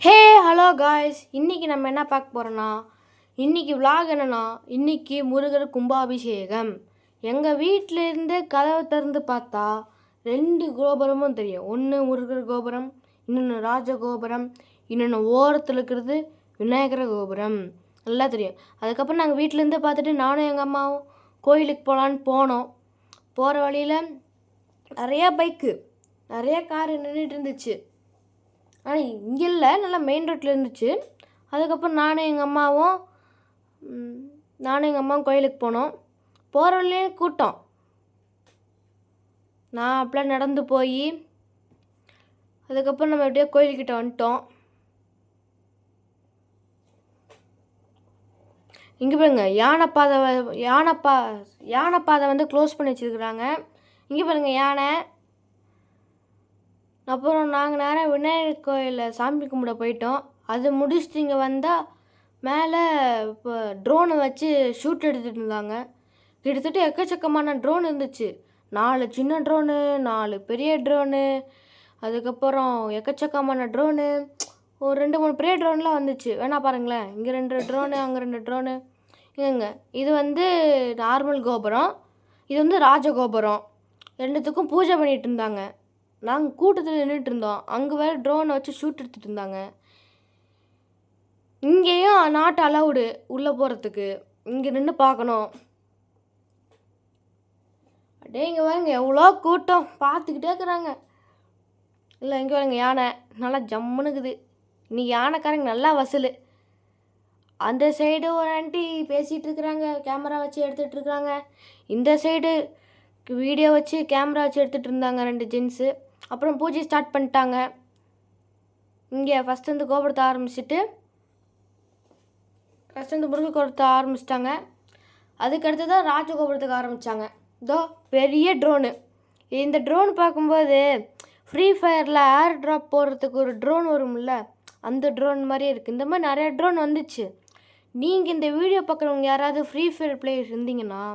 Hey hello guys, இன்றைக்கி நம்ம என்ன பார்க்க போகிறோன்னா, இன்றைக்கி விலாக் என்னென்னா, இன்றைக்கி முருகர் கும்பாபிஷேகம். எங்கள் வீட்டிலேருந்து கதவை திறந்து பார்த்தா 2 கோபுரமும் தெரியும். ஒன்று முருகர் கோபுரம், இன்னொன்று ராஜகோபுரம், இன்னொன்று ஓரத்தில் இருக்கிறது விநாயகர கோபுரம். நல்லா தெரியும். அதுக்கப்புறம் நாங்கள் வீட்டிலேருந்து பார்த்துட்டு நானும் எங்கள் அம்மாவும் கோயிலுக்கு போகலான்னு போனோம். போகிற வழியில் நிறையா பைக்கு, நிறையா காரு நின்றுட்டு இருந்துச்சு. ஆனால் இங்கே இல்லை, நல்லா மெயின் ரோட்டில் இருந்துச்சு. அதுக்கப்புறம் நானும் எங்கள் அம்மாவும் கோயிலுக்கு போனோம். போகிற வழியிலே கூட்டம். நான் அப்படியே நடந்து போய் அதுக்கப்புறம் நம்ம எப்படியோ கோயில்கிட்ட வந்துட்டோம். இங்கே பாருங்க, யானைப்பாதை வந்து க்ளோஸ் பண்ணி வச்சுருக்குறாங்க. இங்கே பாருங்கள் யானை. அப்புறம் நாங்கள் நேராக விநாயகர் கோயிலில் சாமி கும்பிட போயிட்டோம். அது முடிச்சுட்டு இங்கே வந்தால் மேலே இப்போ ட்ரோனை வச்சு ஷூட் எடுத்துகிட்டு இருந்தாங்க. கிட்டத்தட்ட எக்கச்சக்கமான ட்ரோன் இருந்துச்சு. 4 சின்ன ட்ரோனு, 4 பெரிய ட்ரோனு, அதுக்கப்புறம் எக்கச்சக்கமான ட்ரோனு, ஒரு 2-3 பெரிய ட்ரோன்லாம் வந்துச்சு. வேணா பாருங்களேன், இங்கே 2 ட்ரோனு, அங்கே 2 ட்ரோனு. இங்கேங்க இது வந்து நார்மல் கோபுரம், இது வந்து ராஜகோபுரம். 2த்துக்கும் பூஜை பண்ணிகிட்டு இருந்தாங்க. நாங்கள் கூட்டத்தில் நின்றுட்டு இருந்தோம். அங்கே வேறு ட்ரோனை வச்சு ஷூட் எடுத்துகிட்டு இருந்தாங்க. இங்கேயும் நாட் அலவுடு உள்ளே போகிறதுக்கு. இங்கே நின்று பார்க்கணும். அப்படியே இங்கே வாங்க, எவ்வளோ கூட்டம் பார்த்துக்கிட்டே இருக்கிறாங்க. இல்லை இங்கே வாங்க, யானை நல்லா ஜம்முனுக்குது. இன்னைக்கு யானைக்காரங்க நல்லா வசூல். அந்த சைடு ஒரு ஆண்டி பேசிகிட்டு இருக்கிறாங்க, கேமரா வச்சு எடுத்துகிட்டு இருக்கிறாங்க. இந்த சைடு வீடியோ வச்சு கேமரா வச்சு எடுத்துகிட்டு இருந்தாங்க 2 ஜென்ஸு. அப்புறம் பூஜை ஸ்டார்ட் பண்ணிட்டாங்க. இங்கே ஃபஸ்ட்டு வந்து கோபுரத்தை ஆரம்பிச்சுட்டு முருகர் கோபுரத்தை ஆரம்பிச்சிட்டாங்க. அதுக்கடுத்து தான் ராஜகோபுரத்துக்கு ஆரம்பித்தாங்க. இதோ பெரிய ட்ரோனு. இந்த ட்ரோன் பார்க்கும்போது ஃப்ரீ ஃபயரில் ஏர் ட்ராப் போடுறதுக்கு ஒரு ட்ரோன் வரும்ல, அந்த ட்ரோன் மாதிரியே இருக்குது. இந்த மாதிரி நிறையா ட்ரோன் வந்துச்சு. நீங்கள் இந்த வீடியோ பார்க்குறவங்க யாராவது ஃப்ரீ ஃபயர் பிளேயர் இருந்தீங்கன்னா,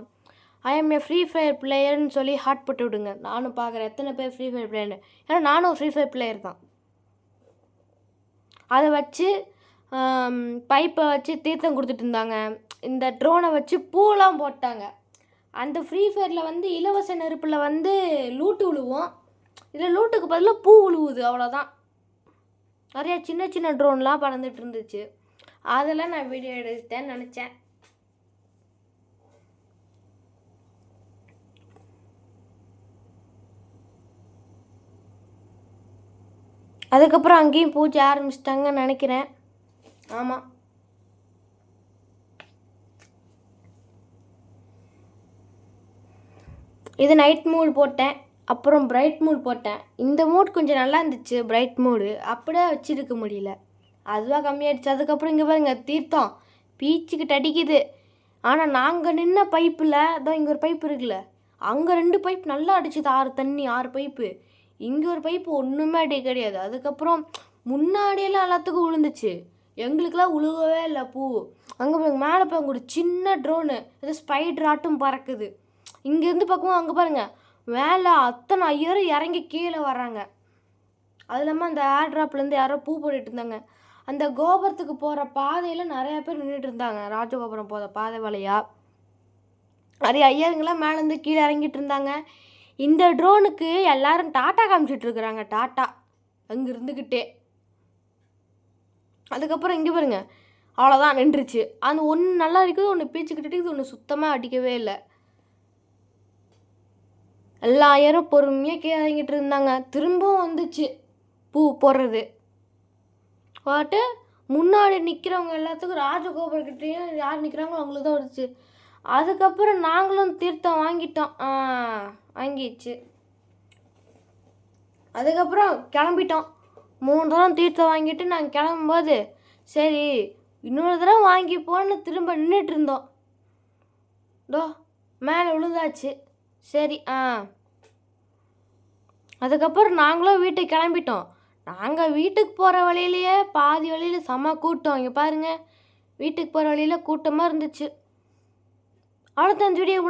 I am a Free Fire பிளேயர்னு சொல்லி ஹார்ட் போட்டு விடுங்க. நானும் பார்க்குறேன் எத்தனை பேர் ஃப்ரீ ஃபயர் பிளேயர்னு. ஏன்னா நானும் ஃப்ரீ ஃபயர் பிளேயர் தான். அதை வச்சு பைப்பை வச்சு தீர்த்தம் கொடுத்துட்டு இருந்தாங்க. இந்த ட்ரோனை வச்சு பூலாம் போட்டாங்க. அந்த ஃப்ரீ ஃபயரில் வந்து இலவச நெருப்பில் வந்து லூட்டு விழுவோம். இதில் லூட்டுக்கு பதிலாக பூ விழுவுது, அவ்வளோதான். நிறையா சின்ன சின்ன ட்ரோன்லாம் பறந்துட்டு இருந்துச்சு. அதெல்லாம் நான் வீடியோ எடுத்தேன்னு நினச்சேன். அதுக்கப்புறம் அங்கேயும் பூஜை ஆரம்பிச்சிட்டாங்கன்னு நினைக்கிறேன். ஆமாம், இது நைட் மூட் போட்டேன், அப்புறம் பிரைட் மூட் போட்டேன். இந்த மூட் கொஞ்சம் நல்லா இருந்துச்சு, பிரைட் மூடு. அப்படியே வச்சுருக்க முடியல, அதுவாக கம்மியாயிடுச்சு. அதுக்கப்புறம் இங்கே பாருங்க, தீர்த்தம் பீச்சுக்கிட்டு அடிக்குது. ஆனால் நாங்கள் நின்ன பைப்பில் அதோ இங்கே ஒரு பைப்பு இருக்குல்ல, அங்கே 2 பைப் நல்லா அடிச்சுது. 6 பைப்பு. இங்கே ஒரு பைப்பு ஒன்றுமே அடி கிடையாது. அதுக்கப்புறம் முன்னாடியெல்லாம் எல்லாத்துக்கும் விழுந்துச்சு, எங்களுக்கெல்லாம் உழுகவே இல்லை பூ. அங்கே பாருங்க, மேலே பாருங்க ஒரு சின்ன ட்ரோனு, ஏதோ ஸ்பைடர் ஆட்டும் பறக்குது. இங்கேருந்து பார்க்கவும் அங்கே பாருங்கள், மேலே அத்தனை 5000 இறங்கி கீழே வர்றாங்க. அது இல்லாமல் அந்த ஏர் ட்ராப்லேருந்து யாரோ பூ போட்டுட்டு இருந்தாங்க. அந்த கோபுரத்துக்கு போகிற பாதையில் நிறையா பேர் நின்றுட்டு இருந்தாங்க. ராஜகோபுரம் போகிற பாதை வழியாக நிறைய ஐயருங்களாம் மேலேருந்து கீழே இறங்கிட்டு இருந்தாங்க. இந்த ட்ரோனுக்கு எல்லாரும் டாட்டா காமிச்சிட்ருக்குறாங்க, டாட்டா அங்கே இருந்துக்கிட்டே. அதுக்கப்புறம் இங்கே பாருங்க, அவ்வளோதான் நின்றுச்சு. அந்த ஒன்று நல்லா இருக்குது, ஒன்று பீச்சுக்கிட்டு இருக்குது, ஒன்று சுத்தமாக அடிக்கவே இல்லை. எல்லாரும் பொறுமையாக கீழே இறங்கிட்டு இருந்தாங்க. திரும்பவும் வந்துச்சு பூ போடுறது. போட்டு முன்னாடி நிற்கிறவங்க எல்லாத்துக்கும் ராஜகோபுரக்கிட்டேயும் யார் நிற்கிறாங்களோ அவங்களுக்கு தான் வந்துச்சு. அதுக்கப்புறம் நாங்களும் தீர்த்தம் வாங்கிட்டோம், வாங்கிடுச்சு. அதுக்கப்புறம் கிளம்பிட்டோம். 3 தடவை தீர்த்தம் வாங்கிட்டு நாங்கள் கிளம்பும்போது சரி இன்னொரு தடவை வாங்கிப்போன்னு திரும்ப நின்றுட்டு இருந்தோம். இதோ மேலே விழுந்தாச்சு. சரி அதுக்கப்புறம் நாங்களும் வீட்டுக்கு கிளம்பிட்டோம். நாங்கள் வீட்டுக்கு போகிற வழியிலையே பாதி வழியில் செம்ம கூட்டம். இங்கே பாருங்கள், வீட்டுக்கு போகிற வழியில் கூட்டமாக இருந்துச்சு. அவ்வளோதான் வீடியோ.